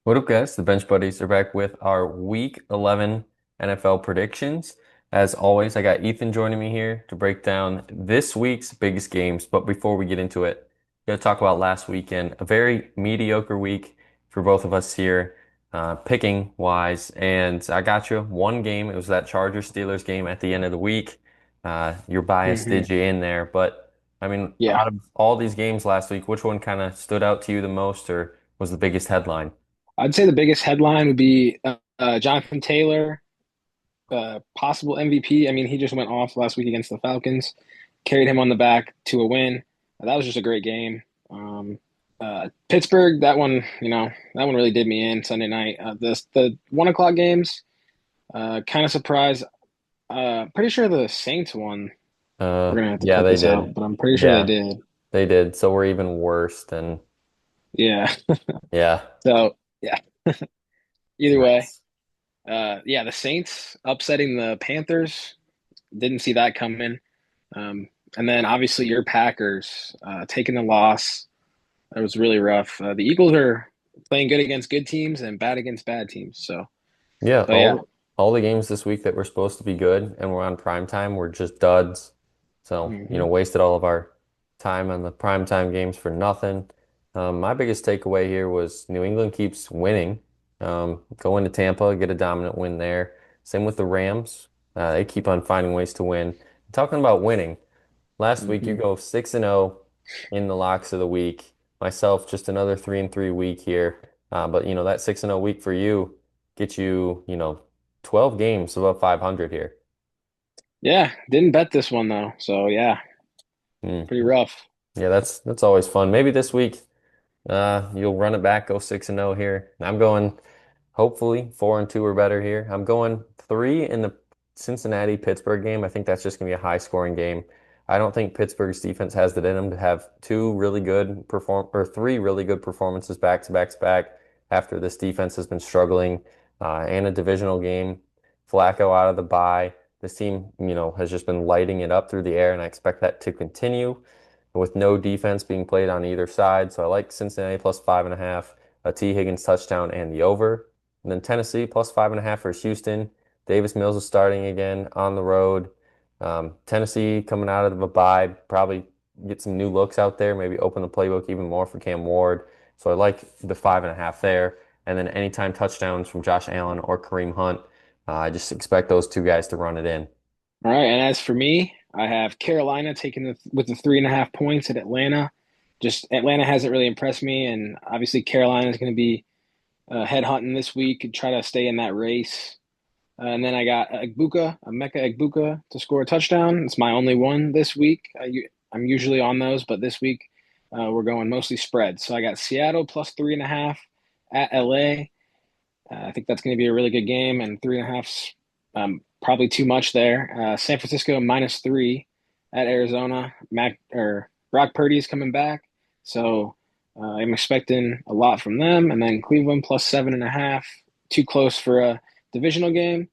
What up, guys? The Bench Buddies are back with our Week 11 NFL predictions. As always, I got Ethan joining me here to break down this week's biggest games. But before we get into it, going to talk about last weekend. A very mediocre week for both of us here, picking wise. And I got you one game. It was that Chargers Steelers game at the end of the week. Your bias hmm did you in there. But I mean, Yeah, out of all these games last week, which one kind of stood out to you the most or was the biggest headline? I'd say the biggest headline would be Jonathan Taylor, possible MVP. I mean, he just went off last week against the Falcons, carried him on the back to a win. That was just a great game. Pittsburgh, that one really did me in Sunday night. The 1 o'clock games, kind of surprised. Pretty sure the Saints won. We're gonna have to Yeah, cut they this out, did. but I'm pretty sure they Yeah, did. they did. So we're even worse than, Yeah. yeah. So yeah. Either way, Nice. yeah, the Saints upsetting the Panthers. Didn't see that coming. And then obviously your Packers taking the loss. That was really rough. The Eagles are playing good against good teams and bad against bad teams. Yeah, So yeah. all the games this week that were supposed to be good and were on prime time were just duds. So, hmm wasted all of our time on the prime time games for nothing. My biggest takeaway here was New England keeps winning. Go into Tampa, get a dominant win there. Same with the Rams. They keep on finding ways to win. Talking about winning. Last week you hmm go 6-0 in the locks of the week. Myself, just another 3-3 week here. But that 6-0 week for you gets you, 12 games above 500 here. Yeah, didn't bet this one though. So yeah, Hmm. pretty rough. Yeah, that's always fun. Maybe this week you'll run it back, go 6-0 here. I'm going hopefully 4-2 or better here. I'm going three in the Cincinnati Pittsburgh game. I think that's just gonna be a high scoring game. I don't think Pittsburgh's defense has it in them to have three really good performances back to back to back after this defense has been struggling and a divisional game. Flacco out of the bye. This team, has just been lighting it up through the air, and I expect that to continue with no defense being played on either side. So I like Cincinnati plus 5.5, a T. Higgins touchdown and the over. And then Tennessee plus 5.5 for Houston. Davis Mills is starting again on the road. Tennessee coming out of a bye, probably get some new looks out there, maybe open the playbook even more for Cam Ward. So I like the 5.5 there. And then anytime touchdowns from Josh Allen or Kareem Hunt, I just expect those two guys to run it in. All right, and as for me, I have Carolina taking with the 3.5 points at Atlanta. Just Atlanta hasn't really impressed me, and obviously Carolina is going to be head hunting this week and try to stay in that race. And then I got Emeka Egbuka to score a touchdown. It's my only one this week. I'm usually on those, but this week we're going mostly spreads. So I got Seattle plus 3.5 at LA. I think that's going to be a really good game, and 3.5's probably too much there. San Francisco -3 at Arizona. Brock Purdy is coming back, so I'm expecting a lot from them. And then Cleveland plus 7.5, too close for a divisional game.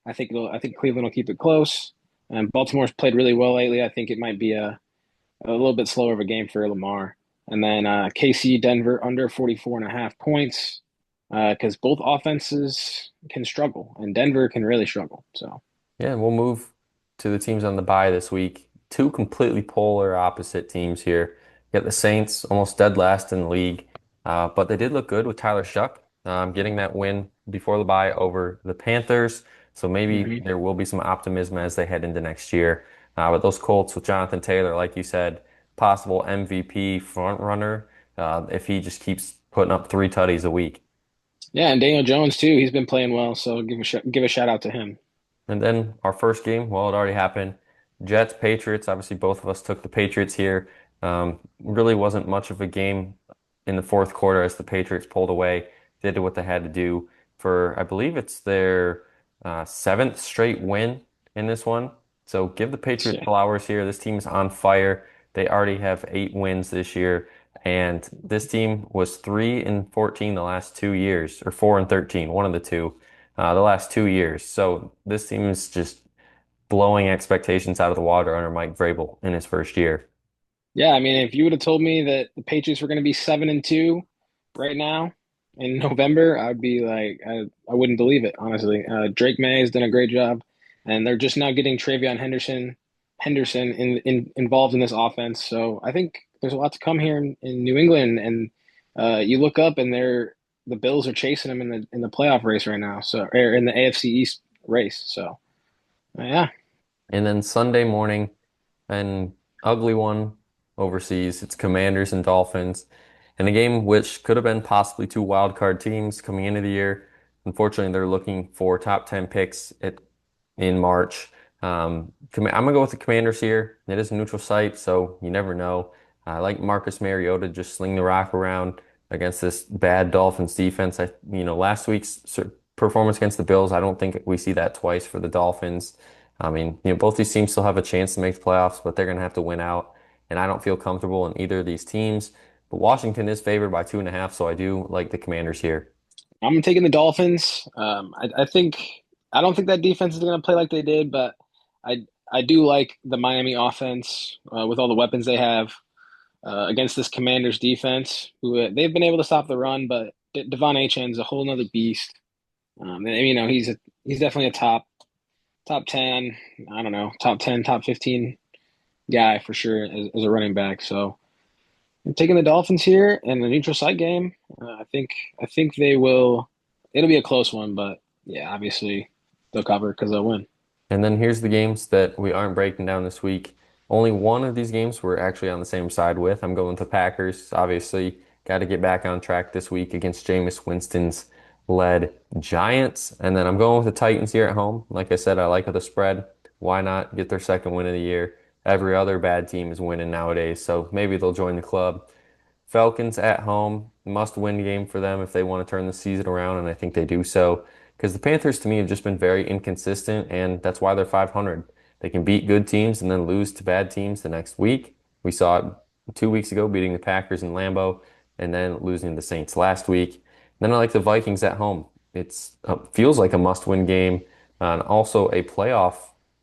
I think Cleveland will keep it close. And Baltimore's played really well lately. I think it might be a little bit slower of a game for Lamar. And then KC Denver under 44.5 points because both offenses can struggle and Denver can really struggle. So Yeah, we'll move to the teams on the bye this week. Two completely polar opposite teams here. You got the Saints almost dead last in the league, but they did look good with Tyler Shuck getting that win before the bye over the Panthers. So maybe mhm. there will be some optimism as they head into next year. But those Colts with Jonathan Taylor, like you said, possible MVP front runner if he just keeps putting up three tutties a week. Yeah, and Daniel Jones too. He's been playing well, so give a shout out to him. And then our first game, well, it already happened. Jets, Patriots. Obviously, both of us took the Patriots here. Really wasn't much of a game in the fourth quarter as the Patriots pulled away, did what they had to do for, I believe it's their seventh straight win in this one. So give the Patriots Yeah, flowers here. This team's on fire. They already have 8 wins this year. And this team was 3-14 the last 2 years, or 4-13, one of the two the last 2 years. So this team is just blowing expectations out of the water under Mike Vrabel in his first year. yeah. I mean, if you would have told me that the Patriots were going to be 7-2 right now, in November, I'd be like, I wouldn't believe it, honestly. Drake May has done a great job, and they're just now getting Travion Henderson involved in this offense. So I think there's a lot to come here in New England, and you look up and the Bills are chasing them in the playoff race right now, so or in the AFC East race. So yeah, And then Sunday morning, an ugly one overseas. It's Commanders and Dolphins. In a game which could have been possibly two wild card teams coming into the year. Unfortunately, they're looking for top 10 picks in March. I'm gonna go with the Commanders here. It is a neutral site, so you never know. I like Marcus Mariota just sling the rock around against this bad Dolphins defense. Last week's performance against the Bills, I don't think we see that twice for the Dolphins. I mean, both these teams still have a chance to make the playoffs, but they're going to have to win out. And I don't feel comfortable in either of these teams. But Washington is favored by 2.5, so I do like the Commanders here. I'm taking the Dolphins. I don't think that defense is going to play like they did, but I do like the Miami offense with all the weapons they have against this Commanders defense, who they've been able to stop the run, but Devon Achane's a whole nother beast. And, he's definitely a top 10, I don't know, top 10, top 15 guy for sure as a running back. So I'm taking the Dolphins here in the neutral site game. I think they will. It'll be a close one, but yeah, obviously they'll cover because they'll win. And then here's the games that we aren't breaking down this week. Only one of these games we're actually on the same side with. I'm going with the Packers. Obviously, got to get back on track this week against Jameis Winston's led Giants. And then I'm going with the Titans here at home. Like I said, I like the spread. Why not get their second win of the year? Every other bad team is winning nowadays, so maybe they'll join the club. Falcons at home, must win game for them if they want to turn the season around, and I think they do so. Because the Panthers to me have just been very inconsistent, and that's why they're 500. They can beat good teams and then lose to bad teams the next week. We saw it 2 weeks ago, beating the Packers in Lambeau, and then losing to the Saints last week. Then I like the Vikings at home. It's feels like a must-win game, and also a playoff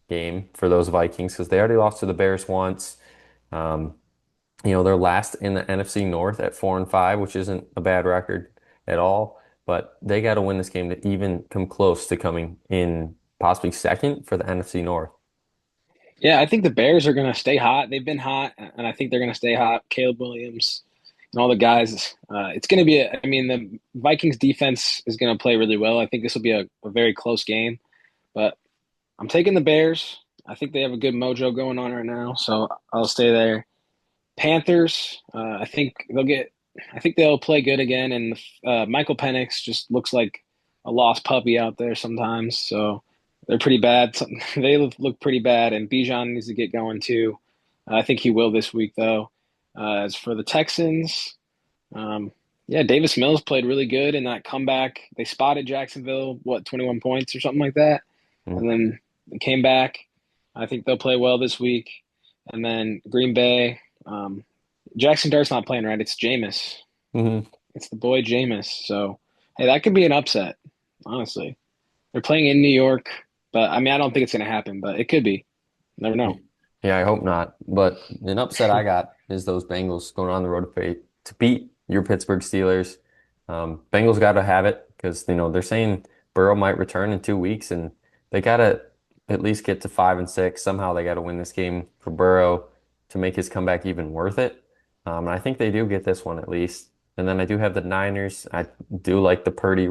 game for those Vikings because they already lost to the Bears once. Um, they're last in the NFC North at 4-5, which isn't a bad record at all. But they got to win this game to even come close to coming in possibly second for the NFC North. Yeah, I think the Bears are going to stay hot. They've been hot, and I think they're going to stay hot. Caleb Williams and all the guys. It's going to be I mean, the Vikings defense is going to play really well. I think this will be a very close game, but I'm taking the Bears. I think they have a good mojo going on right now, so I'll stay there. Panthers, I think they'll play good again, and Michael Penix just looks like a lost puppy out there sometimes. So they're pretty bad. They look pretty bad, and Bijan needs to get going too. I think he will this week, though. As for the Texans, um, yeah, Davis Mills played really good in that comeback. They spotted Jacksonville, 21 points or something like that, and then they came back. I think they'll play well this week. And then Green Bay. Jackson Dart's not playing right. It's Jameis. Mm-hmm. It's the boy Jameis. So, hey, that could be an upset, honestly. They're playing in New York, but I mean, I don't think it's going to happen, but it could be. Never know. Yeah, I hope not. But an upset I got is those Bengals going on the road to beat your Pittsburgh Steelers. Bengals got to have it because they're saying Burrow might return in 2 weeks, and they got to at least get to 5-6. Somehow they got to win this game for Burrow to make his comeback even worth it. And I think they do get this one at least. And then I do have the Niners. I do like the Purdy,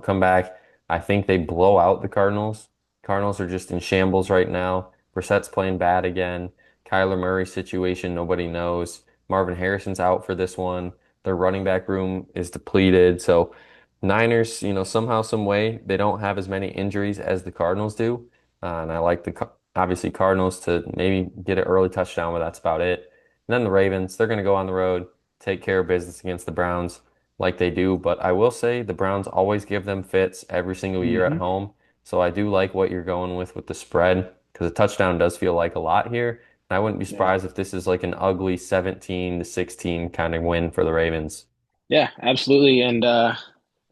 comeback. I think they blow out the Cardinals. Cardinals are just in shambles right now. Brissett's playing bad again. Kyler Murray's situation, nobody knows. Marvin Harrison's out for this one. Their running back room is depleted. So Niners, somehow, some way, they don't have as many injuries as the Cardinals do. And I like obviously Cardinals to maybe get an early touchdown, but that's about it. And then the Ravens, they're going to go on the road, take care of business against the Browns like they do. But I will say the Browns always give them fits every single year at Hmm. home. So I do like what you're going with the spread because a touchdown does feel like a lot here. And I wouldn't be Yeah. surprised if this is like an ugly 17-16 kind of win for the Ravens. Yeah, absolutely. And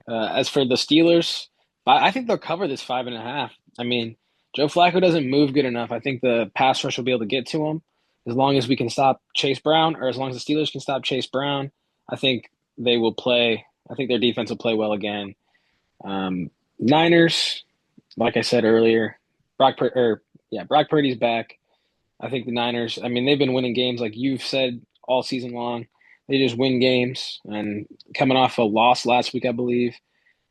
as for the Steelers, I think they'll cover this 5.5. I mean, Joe Flacco doesn't move good enough. I think the pass rush will be able to get to him as long as we can stop Chase Brown, or as long as the Steelers can stop Chase Brown. I think they will play. I think their defense will play well again. Um, Niners, like I said earlier, Brock Purdy's back. I think the Niners, I mean, they've been winning games like you've said all season long. They just win games, and coming off a loss last week, I believe,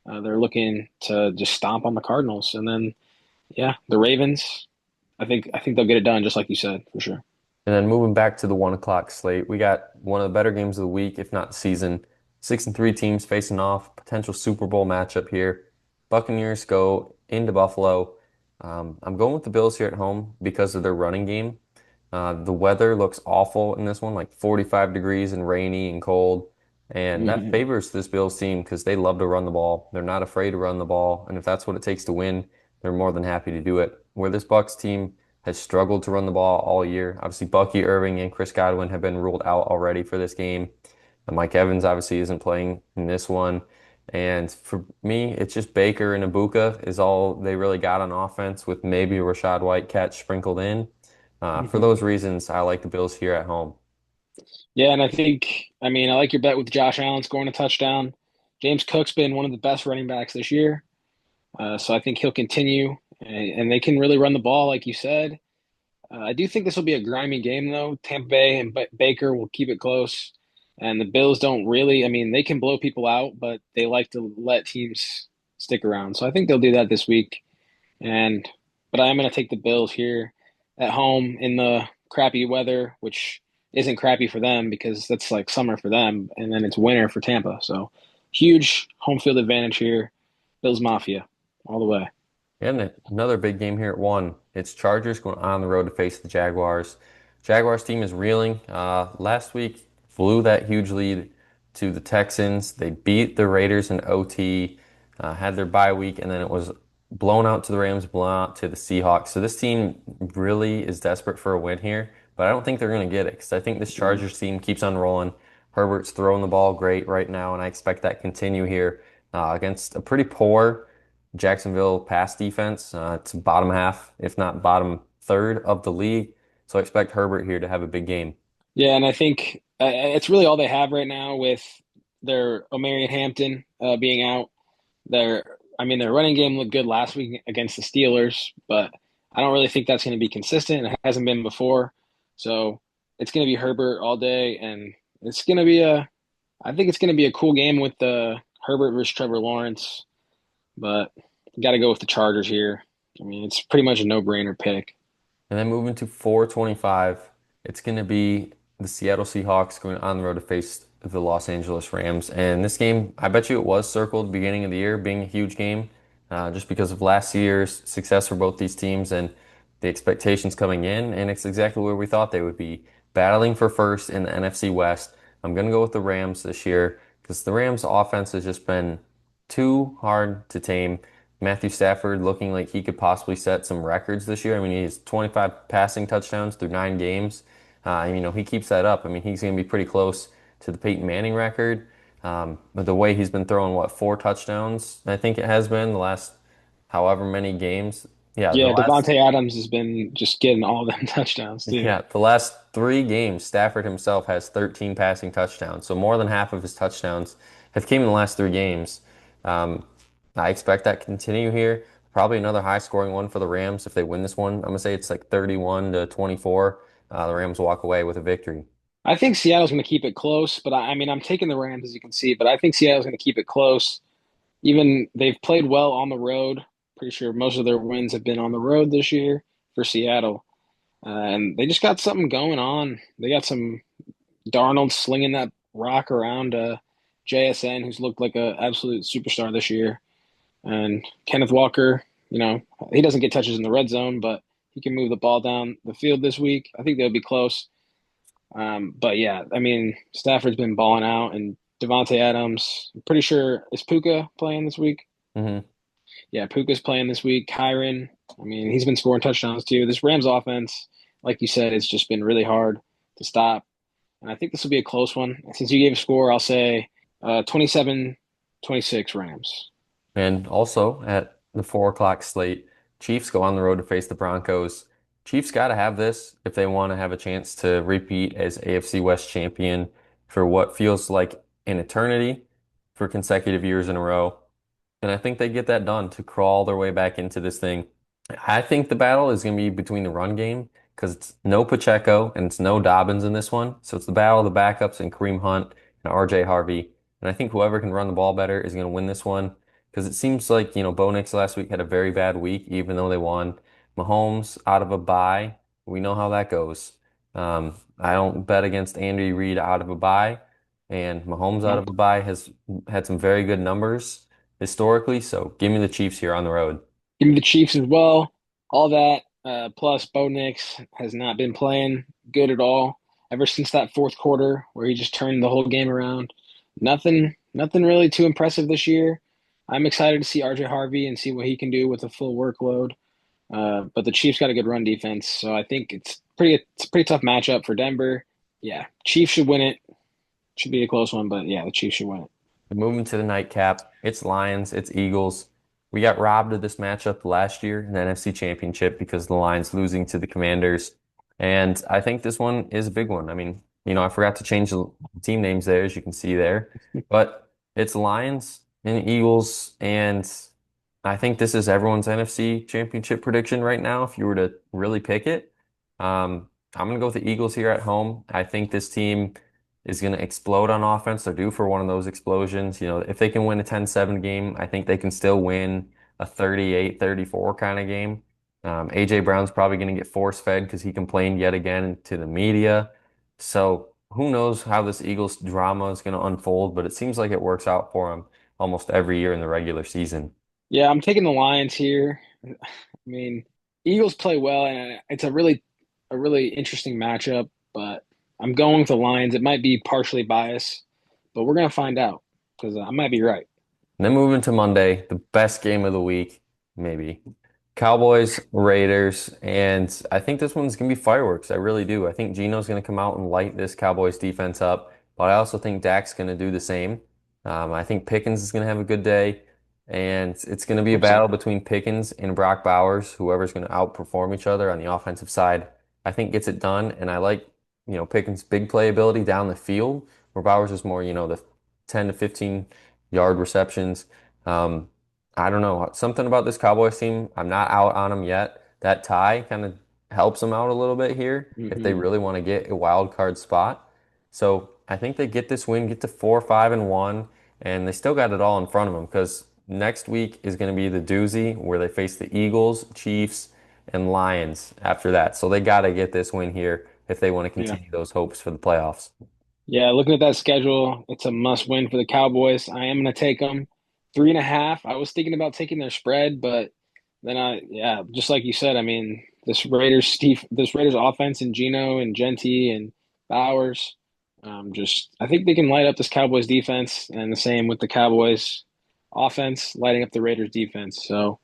they're looking to just stomp on the Cardinals. And then, yeah, the Ravens, I think they'll get it done, just like you said, for sure. And then moving back to the 1 o'clock slate, we got one of the better games of the week, if not the season. 6-3 teams facing off, potential Super Bowl matchup here. Buccaneers go into Buffalo. I'm going with the Bills here at home because of their running game. The weather looks awful in this one, like 45 degrees and rainy and cold. And that Mhm. favors this Bills team because they love to run the ball. They're not afraid to run the ball. And if that's what it takes to win, they're more than happy to do it. Where this Bucks team has struggled to run the ball all year. Obviously, Bucky Irving and Chris Godwin have been ruled out already for this game. And Mike Evans obviously isn't playing in this one. And for me, it's just Baker and Ibuka is all they really got on offense with maybe a Rashad White catch sprinkled in. For Mhm. those reasons, I like the Bills here at home. Yeah, and I mean, I like your bet with Josh Allen scoring a touchdown. James Cook's been one of the best running backs this year. So I think he'll continue, and they can really run the ball, like you said. I do think this will be a grimy game, though. Tampa Bay and Baker will keep it close, and the Bills don't really. I mean, they can blow people out, but they like to let teams stick around. So I think they'll do that this week. And but I am going to take the Bills here at home in the crappy weather, which isn't crappy for them because that's like summer for them, and then it's winter for Tampa. So huge home field advantage here. Bills Mafia all the way. And another big game here at one. It's Chargers going on the road to face the Jaguars. Jaguars team is reeling. Last week blew that huge lead to the Texans. They beat the Raiders in OT, had their bye week, and then it was blown out to the Rams, blown out to the Seahawks. So this team really is desperate for a win here, but I don't think they're going to get it because I think this Mhm. Chargers team keeps on rolling. Herbert's throwing the ball great right now, and I expect that to continue here against a pretty poor Jacksonville pass defense. It's bottom half, if not bottom third of the league. So I expect Herbert here to have a big game. Yeah, and I think it's really all they have right now with their Omarion Hampton being out. I mean, their running game looked good last week against the Steelers, but I don't really think that's going to be consistent. It hasn't been before, so it's going to be Herbert all day, and it's going to be I think it's going to be a cool game with the Herbert versus Trevor Lawrence, but got to go with the Chargers here. I mean, it's pretty much a no-brainer pick. And then moving to 425, it's going to be the Seattle Seahawks going on the road to face the Los Angeles Rams. And this game, I bet you it was circled beginning of the year being a huge game, just because of last year's success for both these teams and the expectations coming in. And it's exactly where we thought they would be, battling for first in the NFC West. I'm going to go with the Rams this year because the Rams offense has just been too hard to tame. Matthew Stafford looking like he could possibly set some records this year. I mean, he has 25 passing touchdowns through 9 games. He keeps that up. I mean, he's going to be pretty close to the Peyton Manning record. But the way he's been throwing, what, 4 touchdowns? I think it has been the last however many games. Yeah, the Yeah, last Devontae Adams has been just getting all them touchdowns too. yeah, the last 3 games, Stafford himself has 13 passing touchdowns. So more than half of his touchdowns have came in the last 3 games. Um, I expect that to continue here. Probably another high scoring one for the Rams if they win this one. I'm gonna say it's like 31 to 24. The Rams walk away with a victory. I think Seattle's going to keep it close, but I mean, I'm taking the Rams as you can see, but I think Seattle's going to keep it close. Even they've played well on the road. Pretty sure most of their wins have been on the road this year for Seattle. And they just got something going on. They got some Darnold slinging that rock around JSN, who's looked like an absolute superstar this year. And Kenneth Walker, he doesn't get touches in the red zone, but he can move the ball down the field this week. I think they'll be close. But yeah, I mean, Stafford's been balling out, and Devontae Adams. I'm pretty sure is Puka playing this week. Hmm. Yeah, Puka's playing this week. Kyron. I mean, he's been scoring touchdowns too. This Rams offense, like you said, it's just been really hard to stop. And I think this will be a close one. Since you gave a score, I'll say 27-26 Rams. And also at the 4 o'clock slate, Chiefs go on the road to face the Broncos. Chiefs got to have this if they want to have a chance to repeat as AFC West champion for what feels like an eternity. for consecutive years in a row. And I think they get that done to crawl their way back into this thing. I think the battle is going to be between the run game because it's no Pacheco and it's no Dobbins in this one. So it's the battle of the backups and Kareem Hunt and RJ Harvey. And I think whoever can run the ball better is going to win this one because it seems like, Bo Nix last week had a very bad week, even though they won. Mahomes out of a bye. We know how that goes. I don't bet against Andy Reid out of a bye, and Mahomes out of Nope. a bye has had some very good numbers historically. So give me the Chiefs here on the road. Give me the Chiefs as well. All that. Plus, Bo Nix has not been playing good at all ever since that fourth quarter where he just turned the whole game around. Nothing really too impressive this year. I'm excited to see RJ Harvey and see what he can do with a full workload. But the Chiefs got a good run defense, so I think it's a pretty tough matchup for Denver. Yeah, Chiefs should win it. Should be a close one, but yeah, the Chiefs should win it. Moving to the nightcap, it's Lions, it's Eagles. We got robbed of this matchup last year in the NFC Championship because of the Lions losing to the Commanders. And I think this one is a big one. I mean, I forgot to change the team names there, as you can see there. But it's Lions and Eagles. And I think this is everyone's NFC Championship prediction right now, if you were to really pick it. I'm going to go with the Eagles here at home. I think this team is going to explode on offense. They're due for one of those explosions. If they can win a 10-7 game, I think they can still win a 38-34 kind of game. AJ Brown's probably going to get force fed because he complained yet again to the media. So who knows how this Eagles drama is going to unfold, but it seems like it works out for them almost every year in the regular season. Yeah, I'm taking the Lions here. I mean, Eagles play well, and it's a really interesting matchup. But I'm going with the Lions. It might be partially biased, but we're gonna find out because I might be right. And then moving to Monday, the best game of the week, maybe. Cowboys, Raiders, and I think this one's going to be fireworks. I really do. I think Geno's going to come out and light this Cowboys defense up, but I also think Dak's going to do the same. I think Pickens is going to have a good day, and it's going to be a 100%. battle between Pickens and Brock Bowers, whoever's going to outperform each other on the offensive side. I think gets it done, and I like, Pickens' big playability down the field, where Bowers is more, the 10 to 15 yard receptions. Um, I don't know. Something about this Cowboys team, I'm not out on them yet. That tie kind of helps them out a little bit here if they Hmm. really want to get a wild card spot. So I think they get this win, get to 4-5-1, and they still got it all in front of them because next week is going to be the doozy where they face the Eagles, Chiefs, and Lions after that. So they got to get this win here if they want to Yeah. continue those hopes for the playoffs. Yeah, looking at that schedule, it's a must win for the Cowboys. I am going to take them 3.5. I was thinking about taking their spread, but then yeah, just like you said, I mean, this Raiders offense and Geno and Genti and Bowers, I think they can light up this Cowboys defense, and the same with the Cowboys offense lighting up the Raiders defense. So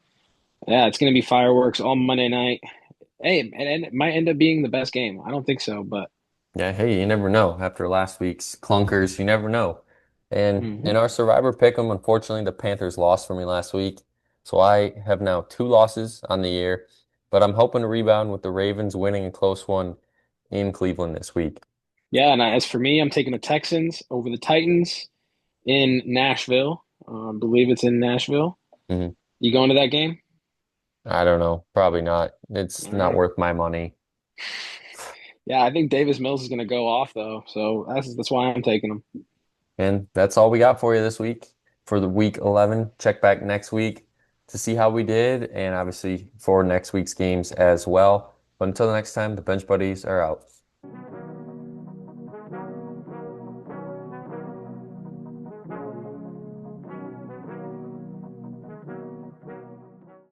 yeah, it's going to be fireworks all Monday night. Hey, and it might end up being the best game. I don't think so, but Yeah, hey, you never know. After last week's clunkers, you never know. And mhm. in our Survivor Pick'em, unfortunately, the Panthers lost for me last week. So I have now 2 losses on the year, but I'm hoping to rebound with the Ravens winning a close one in Cleveland this week. Yeah, and as for me, I'm taking the Texans over the Titans in Nashville. I believe it's in Nashville. Mhm. You going to that game? I don't know. Probably not. It's All not right. worth my money. Yeah, I think Davis Mills is going to go off though, so that's why I'm taking him. And that's all we got for you this week for the week 11. Check back next week to see how we did, and obviously for next week's games as well. But until the next time, the Bench Buddies are out.